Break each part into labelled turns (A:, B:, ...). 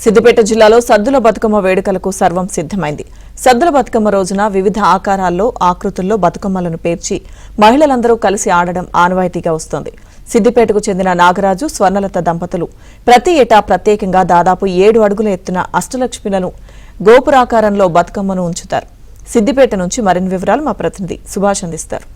A: సిద్దిపేట జిల్లాలో సద్దుల బతుకమ్మ వేడుకలకు సర్వం సిద్ధమైంది. సద్దుల బతుకమ్మ రోజున వివిధ ఆకారాల్లో ఆకృతుల్లో బతుకమ్మలను పేర్చి మహిళలందరూ కలిసి ఆడడం ఆనవాయితీగా వస్తోంది. సిద్దిపేటకు చెందిన నాగరాజు, స్వర్ణలత దంపతులు ప్రతి ఏటా ప్రత్యేకంగా దాదాపు 7 అడుగుల ఎత్తున అష్టలక్ష్మిలను గోపురాకారంలో బతుకమ్మను ఉంచుతారు. సిద్దిపేట నుంచి మరిన్ని వివరాలు మా ప్రతినిధి సుభాష్ అందిస్తారు.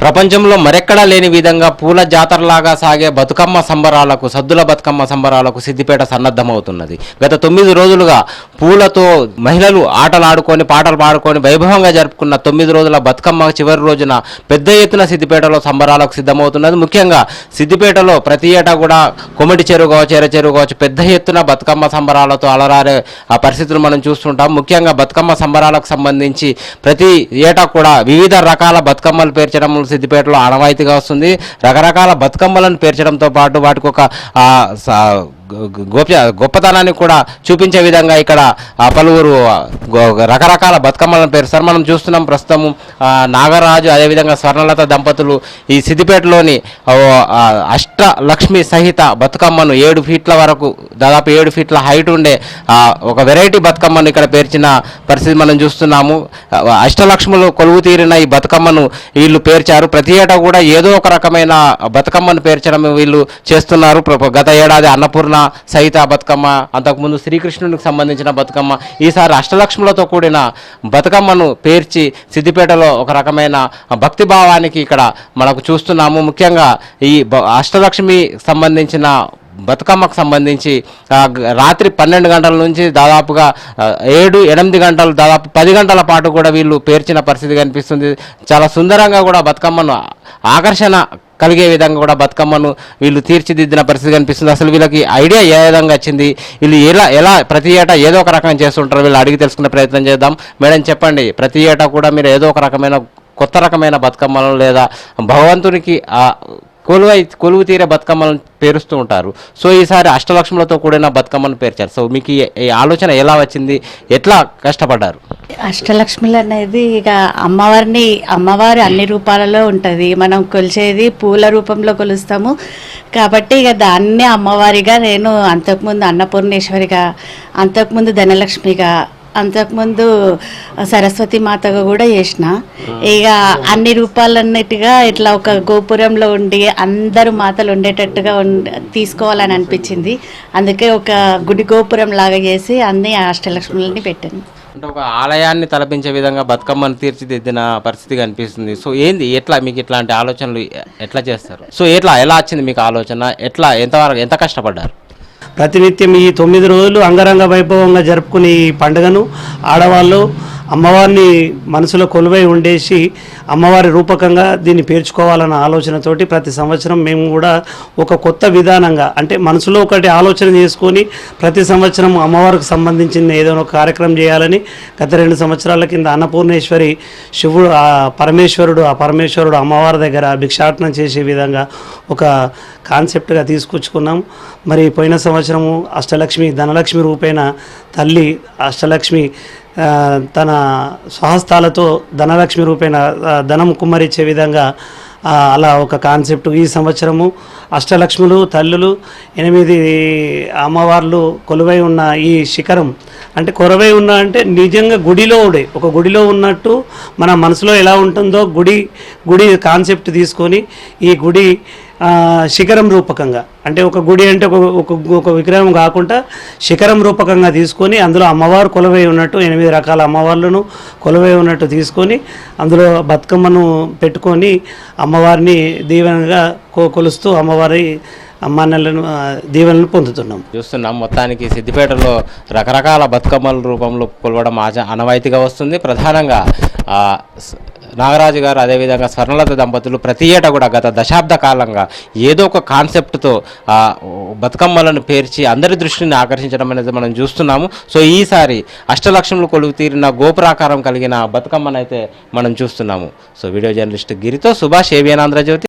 B: ప్రపంచంలో మరెక్కడా లేని విధంగా పూల జాతరలాగా సాగే బతుకమ్మ సంబరాలకు, సద్దుల బతుకమ్మ సంబరాలకు సిద్దిపేట సన్నద్ధమవుతున్నది. గత 9 రోజులుగా పూలతో మహిళలు ఆటలాడుకొని పాటలు పాడుకొని వైభవంగా జరుపుకున్న 9 రోజుల బతుకమ్మ చివరి రోజున పెద్ద ఎత్తున సిద్దిపేటలో సంబరాలకు సిద్ధమవుతున్నది. ముఖ్యంగా సిద్దిపేటలో ప్రతి ఏటా కూడా కొమిటి చెరువు కావచ్చు, ఎర్ర చెరువు కావచ్చు, పెద్ద ఎత్తున బతుకమ్మ సంబరాలతో అలరారే ఆ పరిస్థితులు మనం చూస్తుంటాం. ముఖ్యంగా బతుకమ్మ సంబరాలకు సంబంధించి ప్రతి ఏటా కూడా వివిధ రకాల బతుకమ్మలు పేర్చడం సిద్దిపేటలో ఆనవాయితీగా వస్తుంది. రకరకాల బతుకమ్మలను పేర్చడంతో పాటు వాటికి ఒక గొప్పతనాన్ని కూడా చూపించే విధంగా ఇక్కడ పలువురు రకరకాల బతుకమ్మలను పేరుస్తారు. మనం చూస్తున్నాం ప్రస్తుతం నాగరాజు అదేవిధంగా స్వర్ణలత దంపతులు ఈ సిద్దిపేటలోని అష్టలక్ష్మి సహిత బతుకమ్మను 7 ఫీట్ల వరకు, దాదాపు 7 ఫీట్ల హైట్ ఉండే ఒక వెరైటీ బతుకమ్మను ఇక్కడ పేర్చిన పరిస్థితి మనం చూస్తున్నాము. అష్టలక్ష్ములు కొలువు తీరిన ఈ బతుకమ్మను వీళ్ళు పేర్చారు. ప్రతి ఏటా కూడా ఏదో ఒక రకమైన బతుకమ్మను పేర్చడం వీళ్ళు చేస్తున్నారు. గత ఏడాది అన్నపూర్ణ సహిత బతుకమ్మ, అంతకుముందు శ్రీకృష్ణునికి సంబంధించిన బతుకమ్మ, ఈసారి అష్టలక్ష్ములతో కూడిన బతుకమ్మను పేర్చి సిద్దిపేటలో ఒక రకమైన భక్తి భావానికి ఇక్కడ మనకు చూస్తున్నాము. ముఖ్యంగా ఈ అష్టలక్ష్మి సంబంధించిన బతుకమ్మకు సంబంధించి రాత్రి 12 గంటల నుంచి దాదాపుగా 7-8 గంటలు, దాదాపు 10 గంటల పాటు కూడా వీళ్ళు పేర్చిన పరిస్థితి కనిపిస్తుంది. చాలా సుందరంగా కూడా బతుకమ్మను ఆకర్షణ కలిగే విధంగా కూడా బతుకమ్మను వీళ్ళు తీర్చిదిద్దిన పరిస్థితి కనిపిస్తుంది. అసలు వీళ్ళకి ఐడియా ఏ విధంగా వచ్చింది, వీళ్ళు ఎలా ప్రతి ఏటా ఏదో ఒక రకంగా చేస్తుంటారు, వీళ్ళు అడిగి తెలుసుకునే ప్రయత్నం చేద్దాం. మేడం చెప్పండి, ప్రతి ఏటా కూడా మీరు ఏదో ఒక రకమైన కొత్త రకమైన బతుకమ్మలను లేదా భగవంతునికి కొలువు తీరే బతుకమ్మలను పేరుస్తూ ఉంటారు. సో ఈసారి అష్టలక్ష్ములతో కూడిన బతుకమ్మను పేర్చారు. సో మీకు ఈ ఆలోచన ఎలా వచ్చింది, ఎట్లా కష్టపడ్డారు?
C: అష్టలక్ష్ములు అనేది ఇక అమ్మవారు అన్ని రూపాలలో ఉంటుంది. మనం కొలిచేది పూల రూపంలో కొలుస్తాము కాబట్టి ఇక దాన్నే అమ్మవారిగా, నేను అంతకుముందు అన్నపూర్ణేశ్వరిగా, అంతకుముందు ధనలక్ష్మిగా, అంతకుముందు సరస్వతి మాతగా కూడా చేసిన. ఇక అన్ని రూపాలన్నిటిగా ఇట్లా ఒక గోపురంలో ఉండి అందరూ మాతలు ఉండేటట్టుగా తీసుకోవాలని అనిపించింది. అందుకే ఒక గుడి గోపురం లాగా చేసి అన్ని అష్టలక్ష్ములని పెట్టాను.
B: అంటే ఒక ఆలయాన్ని తలపించే విధంగా బతుకమ్మను తీర్చిదిద్దిన పరిస్థితి కనిపిస్తుంది. సో ఏంది, ఎట్లా మీకు ఇట్లాంటి ఆలోచనలు ఎట్లా చేస్తారు? సో ఎలా వచ్చింది మీకు ఆలోచన, ఎంత కష్టపడ్డారు?
D: ప్రతినిత్యం ఈ 9 రోజులు అంగరంగ వైభవంగా జరుపుకునే ఈ పండుగను ఆడవాళ్ళు అమ్మవారిని మనసులో కొలువై ఉండేసి అమ్మవారి రూపకంగా దీన్ని పేర్చుకోవాలన్న ఆలోచనతోటి ప్రతి సంవత్సరం మేము కూడా ఒక కొత్త విధానంగా, అంటే మనసులో ఒకటి ఆలోచన చేసుకొని ప్రతి సంవత్సరం అమ్మవారికి సంబంధించిన ఏదైనా ఒక కార్యక్రమం చేయాలని గత 2 సంవత్సరాల కింద అన్నపూర్ణేశ్వరి శివుడు పరమేశ్వరుడు అమ్మవారి దగ్గర భిక్షాటనం చేసే విధంగా ఒక కాన్సెప్ట్గా తీసుకొచ్చుకున్నాం. మరి పోయిన సంవత్సరము అష్టలక్ష్మి ధనలక్ష్మి రూపేణ తల్లి అష్టలక్ష్మి తన స్వహస్తాలతో ధనలక్ష్మి రూపేణ ధనం కుమ్మరిచ్చే విధంగా అలా ఒక కాన్సెప్ట్. ఈ సంవత్సరము అష్టలక్ష్ములు తల్లులు 8 అమ్మవార్లు కొలువై ఉన్న ఈ శిఖరం, అంటే కొరవై ఉన్న అంటే నిజంగా ఒక గుడిలో ఉన్నట్టు మన మనసులో ఎలా ఉంటుందో గుడి కాన్సెప్ట్ తీసుకొని ఈ గుడి శిఖరం రూపకంగా, అంటే ఒక గుడి అంటే ఒక విగ్రహం కాకుండా శిఖరం రూపకంగా తీసుకొని అందులో అమ్మవారు కొలువై ఉన్నట్టు 8 రకాల అమ్మవార్లను కొలువై ఉన్నట్టు తీసుకొని అందులో బతుకమ్మను పెట్టుకొని అమ్మవారిని దీవెనగా కొలుస్తూ అమ్మవారి అమ్మానలను దీవెనలు పొందుతున్నాం.
B: చూస్తున్నాం మొత్తానికి సిద్దిపేటలో రకరకాల బతుకమ్మల రూపంలో కొలవడం ఆనవాయితీగా వస్తుంది. ప్రధానంగా నాగరాజు గారు అదేవిధంగా స్వర్ణలత దంపతులు ప్రతి ఏటా కూడా గత దశాబ్ద కాలంగా ఏదో ఒక కాన్సెప్ట్తో బతుకమ్మలను పేర్చి అందరి దృష్టిని ఆకర్షించడం అనేది మనం చూస్తున్నాము. సో ఈసారి అష్టలక్ష్ములు కొలువు తీరిన గోపురాకారం కలిగిన బతుకమ్మనైతే మనం చూస్తున్నాము. సో వీడియో జర్నలిస్ట్ గిరితో సుభాష్, ఏబిఎన్ ఆంధ్రజ్యోతి.